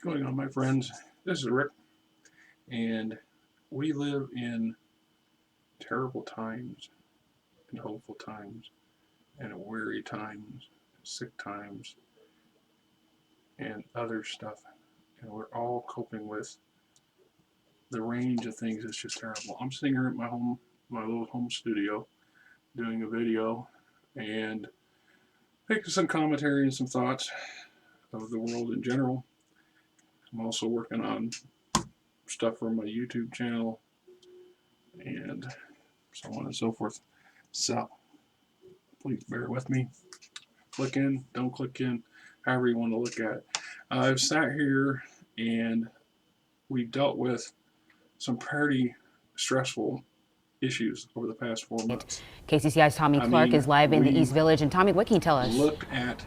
What's going on, my friends? This is Rick, and we live in terrible times, and hopeful times, and weary times, sick times, and other stuff. And we're all coping with the range of things. It's just terrible. I'm sitting here at my little home studio, doing a video, and making some commentary and some thoughts of the world in general. I'm also working on stuff for my YouTube channel and so on and so forth. So please bear with me. Click in, don't click in, however you want to look at it. I've sat here and we've dealt with some pretty stressful issues over the past 4 months. KCCI's Tommy Clark is live in the East Village. And Tommy, what can you tell us? Looked at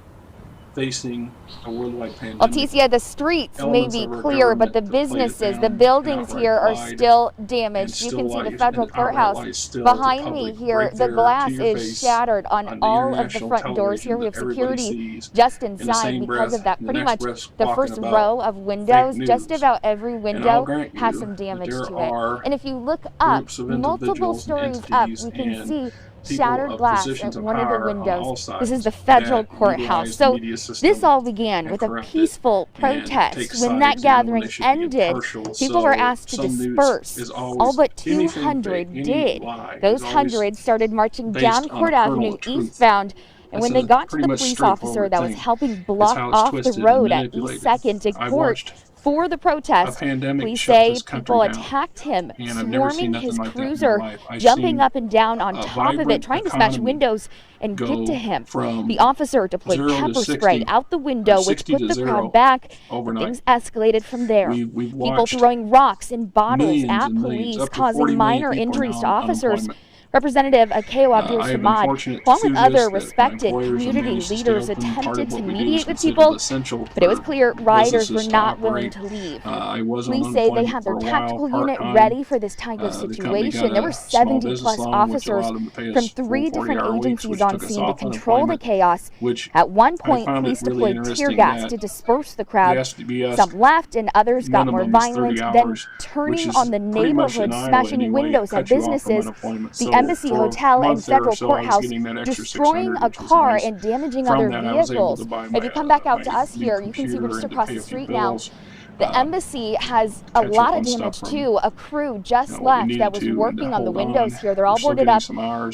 facing a worldwide pandemic. Well, TCI, the streets may be clear, but the businesses, the buildings here are still damaged. You can see the federal courthouse behind me here. The glass is shattered on all of the front doors here. We have security just inside because of that. Pretty much the first row of windows, just about every window has some damage to it. And if you look up, multiple stories up, you can see shattered glass at one of the windows. This is the federal courthouse. So this all began with a peaceful protest. When that gathering ended, people were asked to disperse. All but 200 did. Those 100 started marching down Court Avenue eastbound. And when they got to the police officer that was helping block off the road at East 2nd to court for the protest, police say people attacked him, swarming his cruiser, jumping up and down on top of it, trying to smash windows and get to him. The officer deployed pepper spray out the window, which put the crowd back. Things escalated from there. People throwing rocks and bottles at police, causing minor injuries to officers. Representative Akeo Abdul-Samad, along with other respected community leaders, attempted to mediate with people, but it was clear rioters were not willing to leave. Police say they had their tactical unit ready for this type of situation. There were 70-plus officers from 3 different agencies on scene to control the chaos. At one point, police deployed tear gas to disperse the crowd. Some left and others got more violent, then turning on the neighborhood, smashing windows at businesses, the Embassy Hotel and federal courthouse, destroying a car and damaging other vehicles. If you come back out to us here, you can see we're just across the street now. The embassy has a lot of damage too. A crew just left that was working on the windows here. They're all boarded up.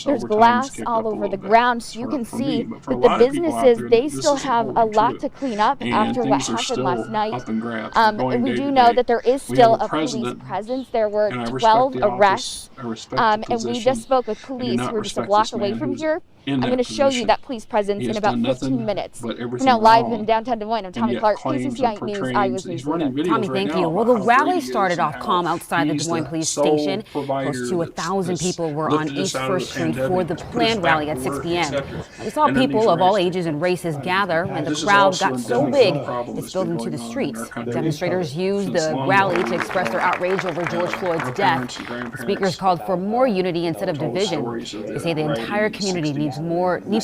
There's glass all over the ground, so you can see that the businesses, they still have a lot to clean up after what happened last night. And we do know that there is still a police presence. There were 12 arrests, and we just spoke with police who were just a block away from here. I'm going to show you that police presence in about 15 minutes. We're now live in downtown Des Moines. I'm Tommy Clark, KCCI News, Iowa's News Leader. Tommy, thank you. Well, the rally started off calm outside the Des Moines Police Station. Close to 1,000 people were on East 1st Street for the planned rally at 6 p.m. We saw people of all ages and races gather, and the crowd got so big it spilled into the streets. Demonstrators used the rally to express their outrage over George Floyd's death. The speakers called for more unity instead of division. They say the entire community needs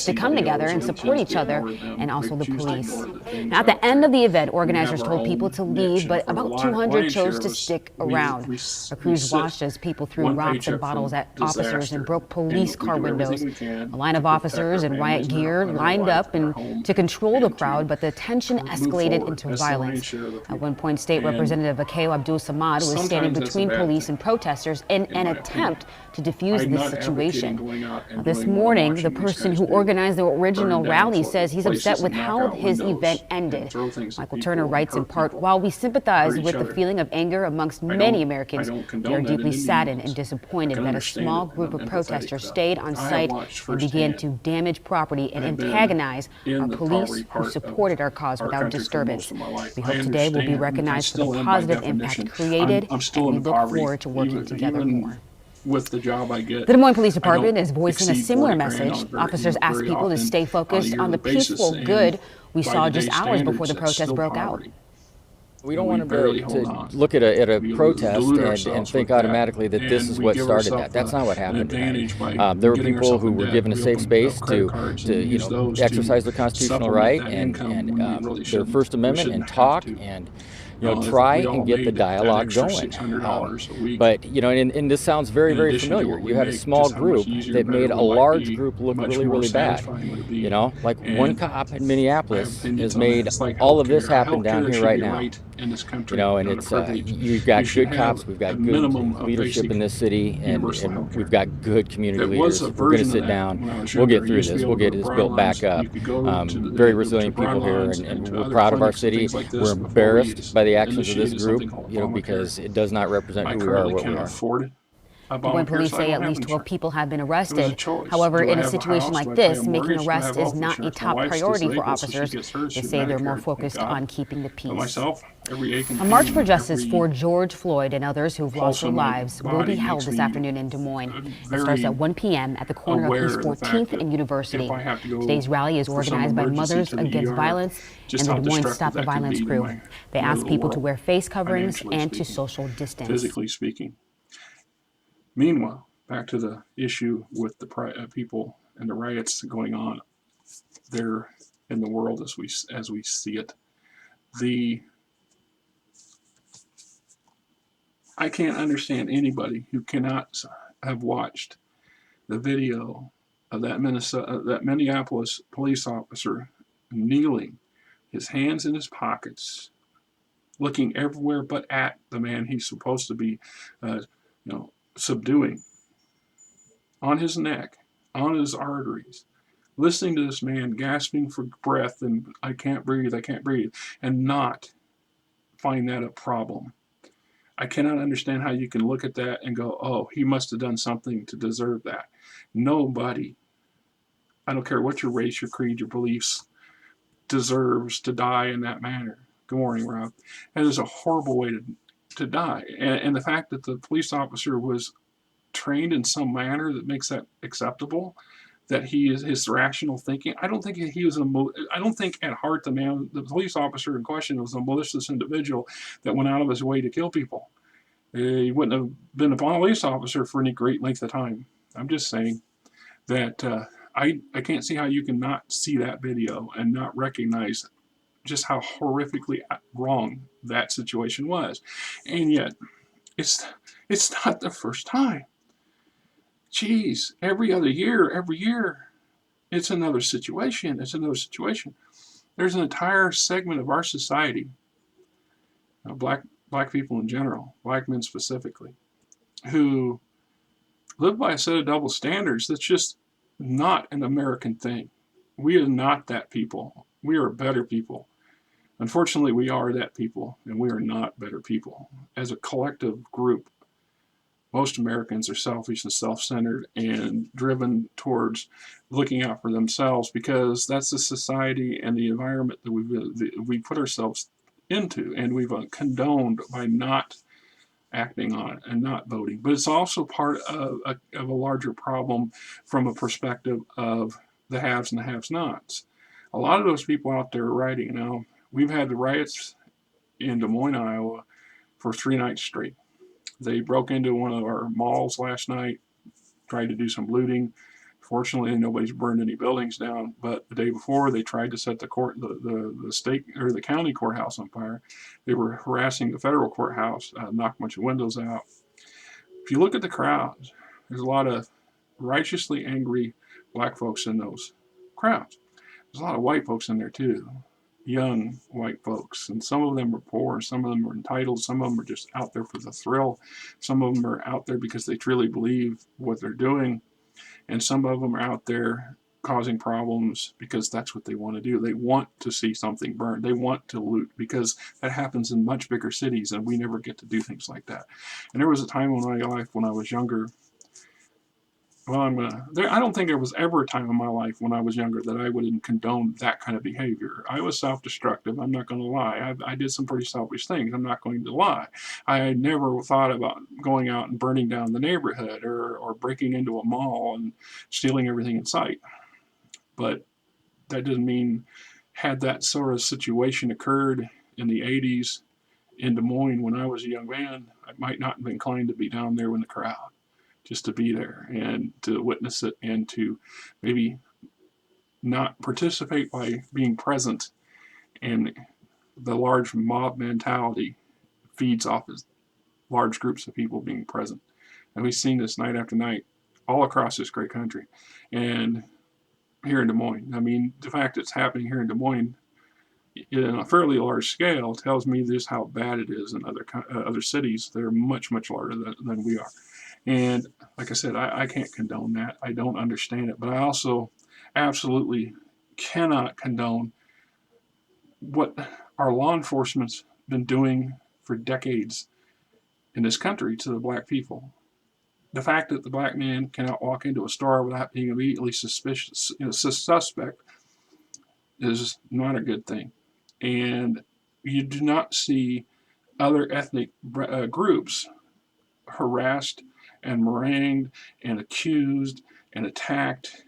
to come together and support each other, and also the police. Now, at the end of the event, organizers told people to leave, but about 200 chose to stick around. A crews watched as people threw rocks and bottles at officers and broke police car windows. A line of officers in riot gear lined up to control the crowd, but the tension escalated into violence. At one point, State Representative Akeo Abdul-Samad was standing between police and protesters in an attempt to defuse this situation. This morning, the person who organized the original rally says he's upset with how his event ended. Michael Turner writes in part, "While we sympathize with the feeling of anger amongst many Americans, we are deeply saddened and disappointed that a small group of protesters stayed on site and began to damage property and antagonize our police who supported our cause without disturbance. We hope today will be recognized for the positive impact created, and we look forward to working together more." With the job I get. The Des Moines Police Department is voicing a similar message. Officers ask people to stay focused on the peaceful good we saw just hours before the protest broke out. We don't want to look at a protest and think automatically that this is what started that. That's not what happened tonight. There were people who were given a safe space to exercise their constitutional right and their First Amendment and talk and try and get the dialogue going. $600 a week. But, and this sounds very, very familiar. You had a small group that made a large group look really, really bad. Like one cop in Minneapolis has made all of this happen down here right now. And it's you've got good cops, we've got good leadership in this city, and we've got good community leaders. We're going to sit down. We'll get through this. We'll get this built back up. Very resilient people here, and we're proud of our city. We're embarrassed by the actions of this group, because it does not represent who we are or what we are. Des Moines police say at least 12 people have been arrested. However, in a situation like this, making arrests is not a top priority for officers. They say they're more focused on keeping the peace. A March for Justice for George Floyd and others who've lost their lives will be held this afternoon in Des Moines. It starts at 1 p.m. at the corner of East 14th and University. Today's rally is organized by Mothers Against Violence and the Des Moines Stop the Violence crew. They ask people to wear face coverings and to social distance. Physically speaking. Meanwhile, back to the issue with the people and the riots going on there in the world as we see it. I can't understand anybody who cannot have watched the video of that Minneapolis police officer kneeling, his hands in his pockets, looking everywhere but at the man he's supposed to be, subduing, on his neck, on his arteries, listening to this man gasping for breath and I can't breathe, and not find that a problem. I cannot understand how you can look at that and go, oh, he must have done something to deserve that. Nobody, I don't care what your race, your creed, your beliefs, deserves to die in that manner. Good morning, Rob. That is a horrible way to die. And the fact that the police officer was trained in some manner that makes that acceptable, that his rational thinking, I don't think at heart the police officer in question was a malicious individual that went out of his way to kill people. He wouldn't have been a police officer for any great length of time. I'm just saying that I can't see how you can not see that video and not recognize just how horrifically wrong that situation was. And yet, it's not the first time. Geez, every year, it's another situation. There's an entire segment of our society, black people in general, black men specifically, who live by a set of double standards that's just not an American thing. We are not that people. We are better people. Unfortunately, we are that people, and we are not better people. As a collective group, most Americans are selfish and self-centered and driven towards looking out for themselves because that's the society and the environment that we put ourselves into, and we've condoned by not acting on it and not voting. But it's also part of a larger problem from a perspective of the haves and the have-nots. A lot of those people out there rioting now, we've had the riots in Des Moines, Iowa for 3 nights straight. They broke into one of our malls last night, tried to do some looting. Fortunately, nobody's burned any buildings down. But the day before, they tried to set the state or the county courthouse on fire. They were harassing the federal courthouse, knocked a bunch of windows out. If you look at the crowds, there's a lot of righteously angry black folks in those crowds. There's a lot of white folks in there too. Young white folks, and some of them are poor, some of them are entitled, some of them are just out there for the thrill, some of them are out there because they truly believe what they're doing, and some of them are out there causing problems because that's what they want to do. They want to see something burned. They want to loot because that happens in much bigger cities, and we never get to do things like that. And there was a time in my life when I was younger. Well, I don't think there was ever a time in my life when I was younger that I wouldn't condone that kind of behavior. I was self-destructive. I'm not going to lie. I did some pretty selfish things. I'm not going to lie. I never thought about going out and burning down the neighborhood or breaking into a mall and stealing everything in sight. But that doesn't mean had that sort of situation occurred in the 80s in Des Moines when I was a young man, I might not have been inclined to be down there in the crowd. Just to be there and to witness it and to maybe not participate by being present and the large mob mentality feeds off of large groups of people being present. And we've seen this night after night all across this great country. And here in Des Moines, I mean, the fact that it's happening here in Des Moines in a fairly large scale tells me just how bad it is in other cities that are much, much larger than we are. And like I said, I can't condone that. I don't understand it. But I also absolutely cannot condone what our law enforcement's been doing for decades in this country to the black people. The fact that the black man cannot walk into a store without being immediately suspect is not a good thing. And you do not see other ethnic groups harassed and meringued and accused and attacked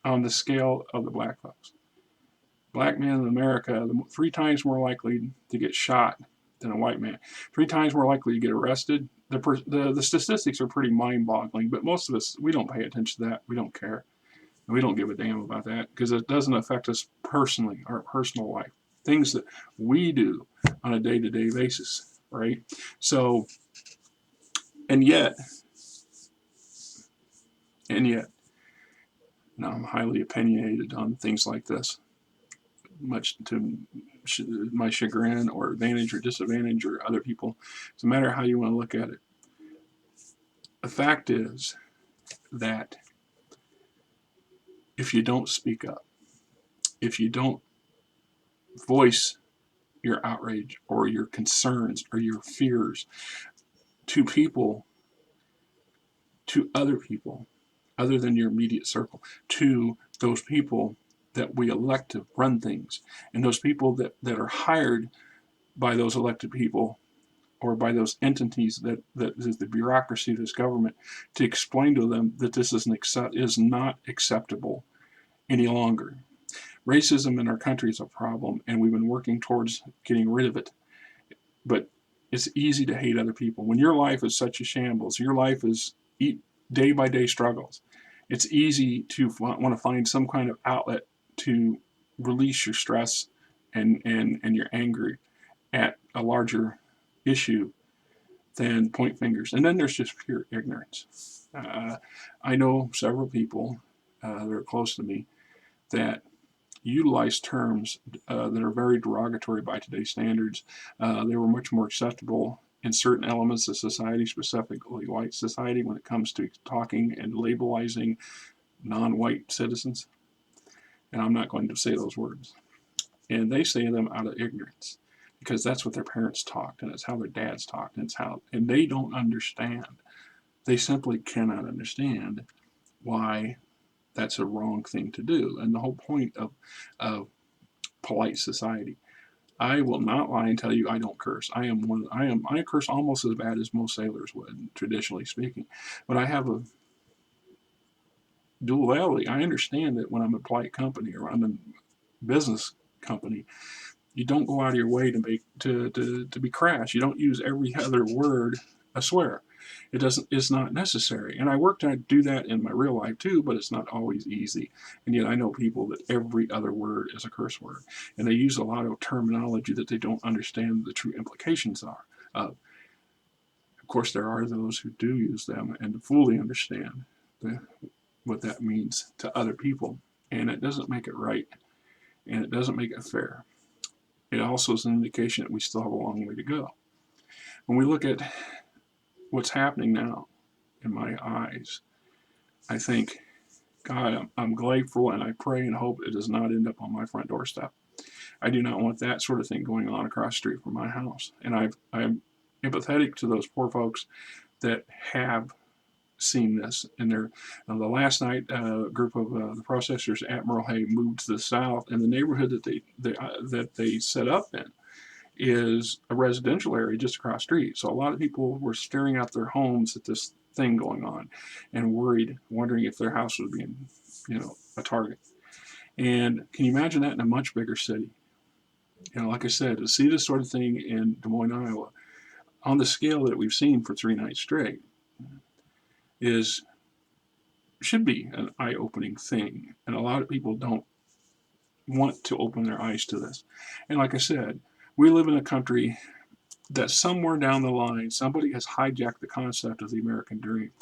on the scale of the black folks. Black men in America are 3 times more likely to get shot than a white man, 3 times more likely to get arrested. The statistics are pretty mind-boggling, but most of us, we don't pay attention to that. We don't care. And we don't give a damn about that because it doesn't affect us personally, our personal life, things that we do on a day-to-day basis, right? So, and yet, now I'm highly opinionated on things like this, much to my chagrin or advantage or disadvantage or other people. It's a matter how you want to look at it. The fact is that if you don't speak up, if you don't voice your outrage or your concerns or your fears to people, to other people, other than your immediate circle, to those people that we elect to run things, and those people that are hired by those elected people or by those entities that is the bureaucracy of this government, to explain to them that this is not acceptable any longer. Racism in our country is a problem, and we've been working towards getting rid of it. But it's easy to hate other people. When your life is such a shambles, your life is day-by-day struggles, it's easy to want to find some kind of outlet to release your stress and your anger at a larger issue than point fingers. And then there's just pure ignorance. I know several people that are close to me that utilize terms that are very derogatory by today's standards. They were much more acceptable in certain elements of society, specifically white society, when it comes to talking and labelizing non-white citizens. And I'm not going to say those words. And they say them out of ignorance because that's what their parents talked, and it's how their dads talked, and they don't understand. They simply cannot understand why that's a wrong thing to do. And the whole point of polite society. I will not lie and tell you I don't curse. I curse almost as bad as most sailors would, traditionally speaking. But I have a duality. I understand that when I'm a polite company or I'm a business company, you don't go out of your way to be crass. You don't use every other word a swear. It's not necessary. And I work to do that in my real life too, but it's not always easy. And yet I know people that every other word is a curse word. And they use a lot of terminology that they don't understand the true implications are. Of course, there are those who do use them and fully understand what that means to other people. And it doesn't make it right. And it doesn't make it fair. It also is an indication that we still have a long way to go. When we look at what's happening now, in my eyes, I think, God, I'm grateful and I pray and hope it does not end up on my front doorstep. I do not want that sort of thing going on across the street from my house. And I'm empathetic to those poor folks that have seen this. And the last night, a group of the protesters at Merle Hay moved to the south, and the neighborhood that they set up in is a residential area just across the street. So a lot of people were staring out their homes at this thing going on and wondering if their house was being, a target. And can you imagine that in a much bigger city? Like I said, to see this sort of thing in Des Moines, Iowa, on the scale that we've seen for 3 nights straight, should be an eye-opening thing. And a lot of people don't want to open their eyes to this. And like I said, we live in a country that somewhere down the line, somebody has hijacked the concept of the American dream.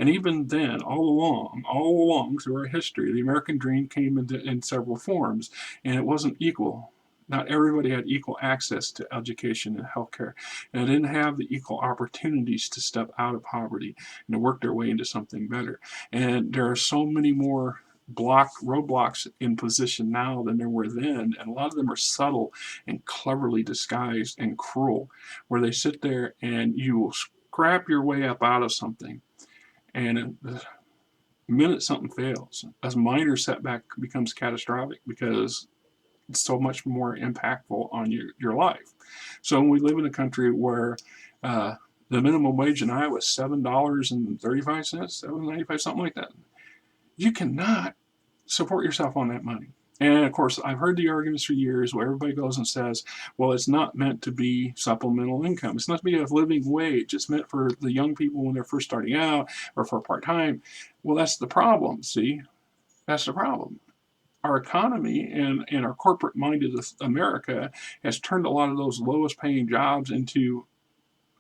And even then, all along through our history, the American dream came in several forms, and it wasn't equal. Not everybody had equal access to education and healthcare, and they didn't have the equal opportunities to step out of poverty and to work their way into something better. And there are so many more roadblocks in position now than there were then, and a lot of them are subtle and cleverly disguised and cruel, where they sit there and you will scrap your way up out of something, and the minute something fails, a minor setback becomes catastrophic because it's so much more impactful on your life. So we live in a country where the minimum wage in Iowa is $7.35, $7.95, something like that. You cannot support yourself on that money. And of course, I've heard the arguments for years where everybody goes and says, well, it's not meant to be supplemental income. It's not to be a living wage. It's meant for the young people when they're first starting out or for part-time. Well, that's the problem, see? That's the problem. Our economy and our corporate-minded America has turned a lot of those lowest-paying jobs into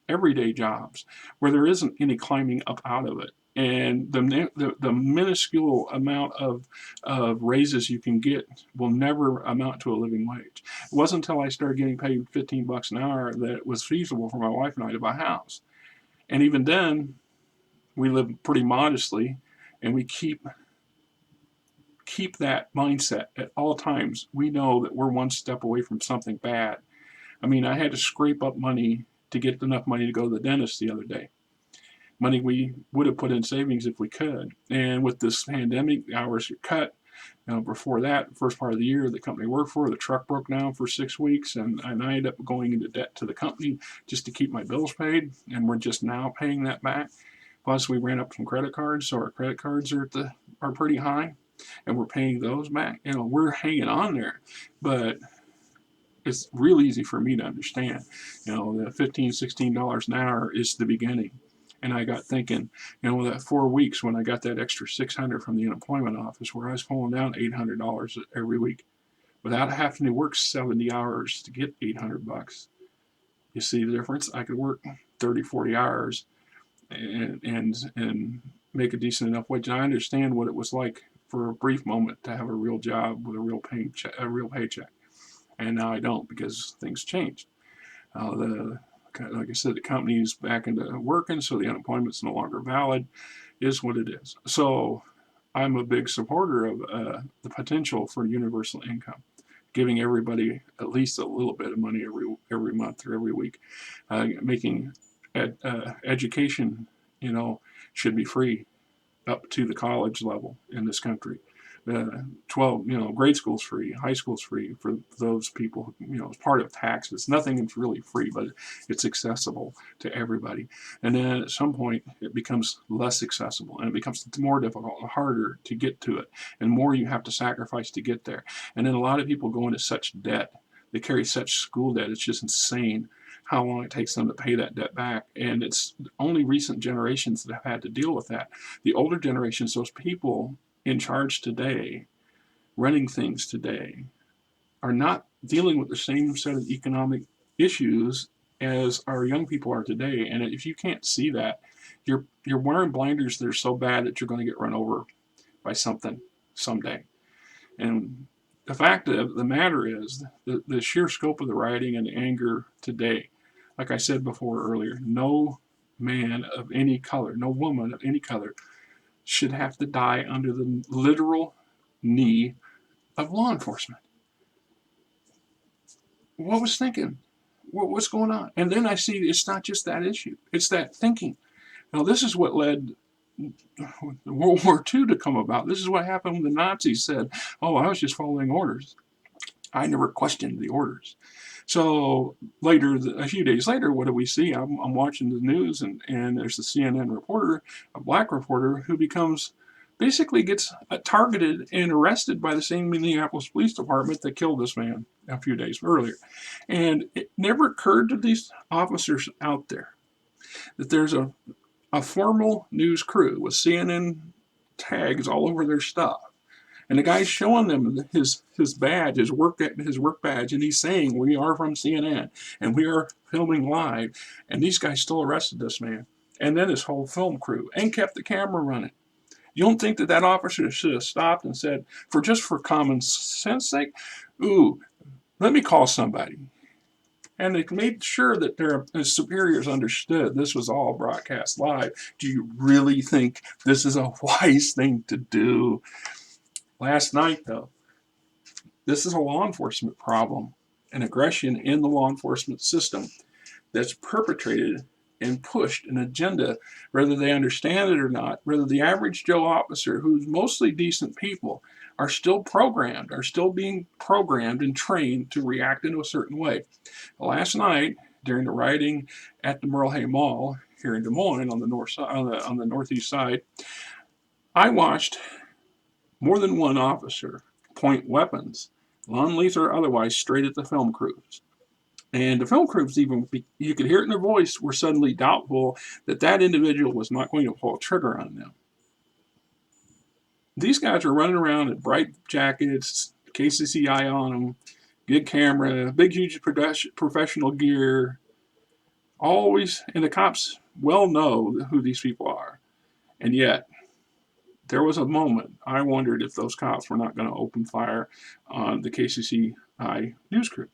everyday jobs where there isn't any climbing up out of it. And the minuscule amount of raises you can get will never amount to a living wage. It wasn't until I started getting paid $15 an hour that it was feasible for my wife and I to buy a house. And even then, we live pretty modestly, and we keep that mindset at all times. We know that we're one step away from something bad. I mean, I had to scrape up money to get enough money to go to the dentist the other day. Money we would have put in savings if we could. And with this pandemic, the hours are cut. Before that, first part of the year, the company I worked for, the truck broke down for 6 weeks, and I ended up going into debt to the company just to keep my bills paid, and we're just now paying that back. Plus, we ran up some credit cards, so our credit cards are pretty high, and we're paying those back. We're hanging on there, but it's real easy for me to understand. The $15, $16 an hour is the beginning. And I got thinking, that 4 weeks when I got that extra $600 from the unemployment office, where I was pulling down $800 every week without having to work 70 hours to get $800. You see the difference? I could work 30, 40 hours and make a decent enough wage. And I understand what it was like for a brief moment to have a real job with a real paycheck. And now I don't, because things changed. Like I said, the company's back into working, so the unemployment's no longer valid, is what it is. So I'm a big supporter of the potential for universal income, giving everybody at least a little bit of money every month or every week. Making education, should be free up to the college level in this country. 12, grade school's free, high school's free for those people, as part of taxes. Nothing is really free, but it's accessible to everybody. And then at some point, it becomes less accessible, and it becomes more difficult and harder to get to it, and more you have to sacrifice to get there. And then a lot of people go into such debt. They carry such school debt. It's just insane how long it takes them to pay that debt back. And it's only recent generations that have had to deal with that. The older generations, those people in charge today, running things today, are not dealing with the same set of economic issues as our young people are today. And if you can't see that, you're wearing blinders that are so bad that you're going to get run over by something someday. And the fact of the matter is the sheer scope of the rioting and the anger today, like I said before earlier, no man of any color, no woman of any color should have to die under the literal knee of law enforcement. What was thinking? What's going on? And then I see it's not just that issue. It's that thinking. Now, this is what led World War II to come about. This is what happened when the Nazis said, oh, I was just following orders. I never questioned the orders. So later, a few days later, what do we see? I'm watching the news, and there's a CNN reporter, a black reporter, who basically gets targeted and arrested by the same Minneapolis Police Department that killed this man a few days earlier. And it never occurred to these officers out there that there's a formal news crew with CNN tags all over their stuff, And the guy's showing them his badge, his work badge, and he's saying, "We are from CNN, and we are filming live." And these guys still arrested this man, and then his whole film crew, and kept the camera running. You don't think that officer should have stopped and said, for common sense sake, "Ooh, let me call somebody." And they made sure that their superiors understood this was all broadcast live. Do you really think this is a wise thing to do? Last night, though, this is a law enforcement problem, an aggression in the law enforcement system that's perpetrated and pushed an agenda, whether they understand it or not, whether the average Joe officer, who's mostly decent people, are still being programmed and trained to react in a certain way. Last night, during the rioting at the Merle Hay Mall here in Des Moines on the north side, on the northeast side, I watched more than one officer point weapons, non-lethal or otherwise, straight at the film crews. And the film crews, even, you could hear it in their voice, were suddenly doubtful that individual was not going to pull a trigger on them. These guys are running around in bright jackets, KCCI on them, good camera, big, huge professional gear, always, and the cops well know who these people are. And yet, there was a moment I wondered if those cops were not going to open fire on the KCCI news crew.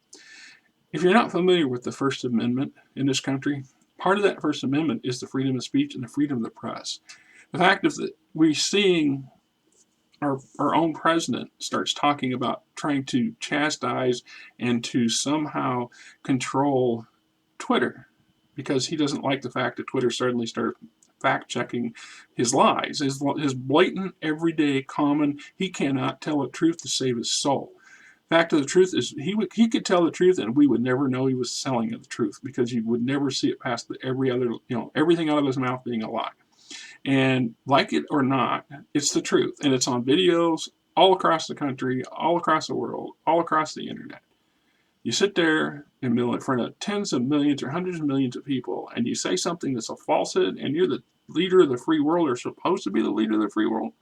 If you're not familiar with the First Amendment in this country, part of that First Amendment is the freedom of speech and the freedom of the press. The fact is that we're seeing our own president starts talking about trying to chastise and to somehow control Twitter because he doesn't like the fact that Twitter suddenly started fact-checking his lies, his blatant, everyday, common, he cannot tell the truth to save his soul. Fact of the truth is he could tell the truth and we would never know he was telling the truth because you would never see it past everything out of his mouth being a lie. And like it or not, it's the truth. And it's on videos all across the country, all across the world, all across the internet. You sit there in front of tens of millions or hundreds of millions of people and you say something that's a falsehood and you're the leader of the free world or supposed to be the leader of the free world,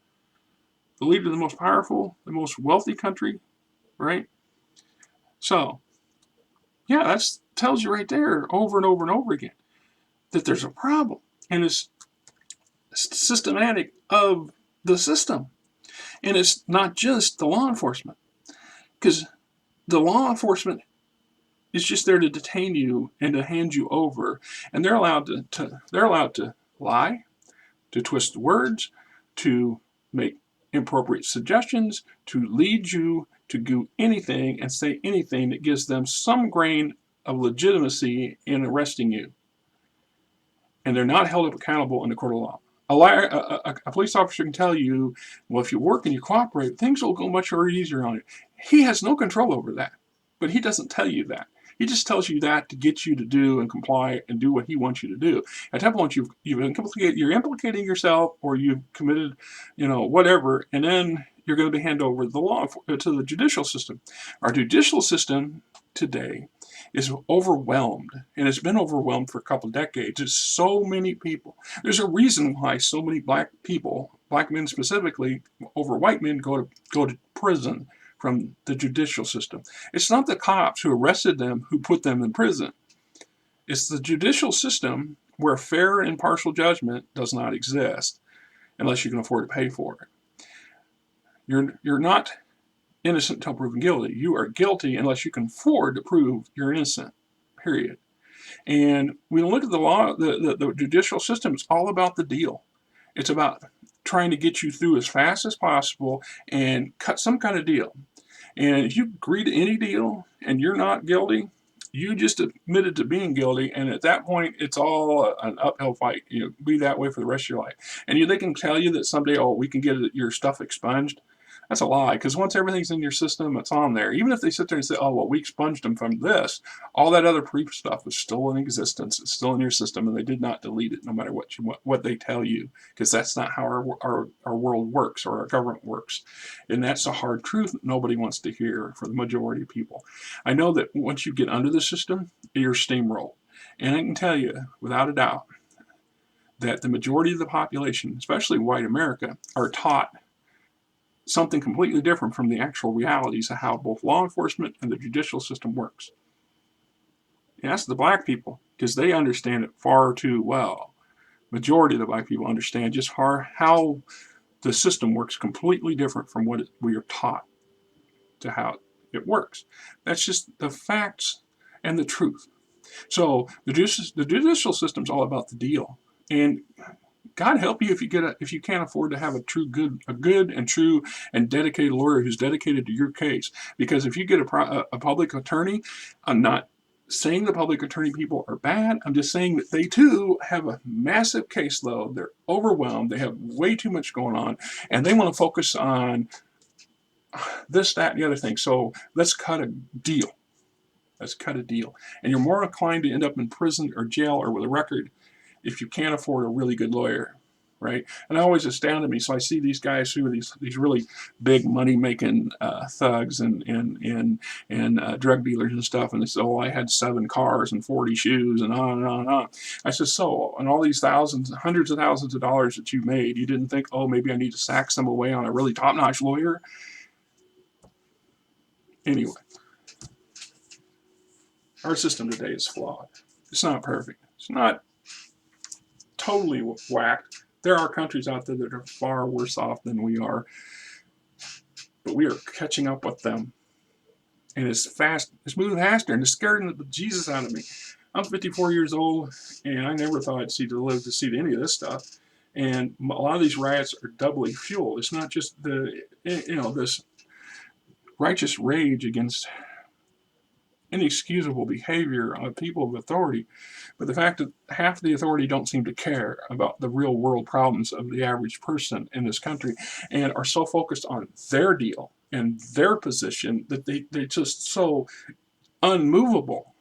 the leader of the most powerful, the most wealthy country, right? So, yeah, that tells you right there over and over and over again that there's a problem. And it's systematic of the system. And it's not just the law enforcement. Because the law enforcement is just there to detain you and to hand you over. And they're allowed to lie, to twist words, to make inappropriate suggestions, to lead you to do anything and say anything that gives them some grain of legitimacy in arresting you. And they're not held up accountable in the court of law. A police officer can tell you, well, if you work and you cooperate, things will go much easier on you. He has no control over that, but he doesn't tell you that. He just tells you that to get you to do and comply and do what he wants you to do. At that point, you're implicating yourself, or you've committed, whatever, and then you're going to be handed over to the judicial system. Our judicial system today is overwhelmed, and it's been overwhelmed for a couple of decades. There's so many people. There's a reason why so many black people, black men specifically, over white men, go to prison from the judicial system. It's not the cops who arrested them who put them in prison. It's the judicial system where fair and impartial judgment does not exist unless you can afford to pay for it. You're not innocent until proven guilty. You are guilty unless you can afford to prove you're innocent, period. And when we look at the law, the judicial system, it's all about the deal. It's about trying to get you through as fast as possible and cut some kind of deal. And if you agree to any deal and you're not guilty, you just admitted to being guilty, and at that point, it's all an uphill fight. Be that way for the rest of your life. And they can tell you that someday, we can get your stuff expunged. That's a lie, because once everything's in your system, it's on there. Even if they sit there and say, we expunged them from this, all that other pre-stuff is still in existence. It's still in your system, and they did not delete it, no matter what they tell you, because that's not how our world works or our government works. And that's a hard truth that nobody wants to hear for the majority of people. I know that once you get under the system, you're steamrolled. And I can tell you, without a doubt, that the majority of the population, especially white America, are taught something completely different from the actual realities of how both law enforcement and the judicial system works. And that's the black people, because they understand it far too well. Majority of the black people understand just how the system works completely different from what we are taught to how it works. That's just the facts and the truth. So the judicial system's all about the deal, and God help you if you can't afford to have a good and true and dedicated lawyer who's dedicated to your case. Because if you get a public attorney, I'm not saying the public attorney people are bad. I'm just saying that they too have a massive caseload. They're overwhelmed. They have way too much going on, and they want to focus on this, that, and the other thing. So let's cut a deal. Let's cut a deal. And you're more inclined to end up in prison or jail or with a record if you can't afford a really good lawyer, right? And it always astounded me. So I see these guys who are these really big money-making thugs and drug dealers and stuff, and they say, oh, I had 7 cars and 40 shoes and on and on and on. I said, so, and all these hundreds of thousands of dollars that you made, you didn't think, oh, maybe I need to sack some away on a really top-notch lawyer? Anyway. Our system today is flawed. It's not perfect. It's not totally whacked. There are countries out there that are far worse off than we are, but we are catching up with them. And it's moving faster, and it's scaring the Jesus out of me. I'm 54 years old, and I never thought I'd live to see any of this stuff. And a lot of these riots are doubly fueled. It's not just this righteous rage against inexcusable behavior of people of authority, but the fact that half the authority don't seem to care about the real world problems of the average person in this country, and are so focused on their deal and their position that they're just so unmovable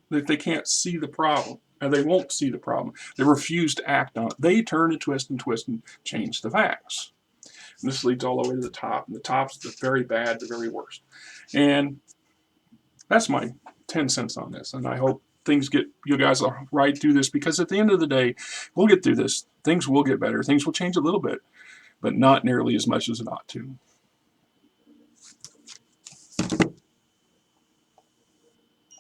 that they can't see the problem, and they won't see the problem. They refuse to act on it. They turn and twist and change the facts. And this leads all the way to the top, and the top's the very bad, the very worst. And that's my 10 cents on this, and I hope you guys will ride through this, because at the end of the day, we'll get through this. Things will get better. Things will change a little bit, but not nearly as much as it ought to.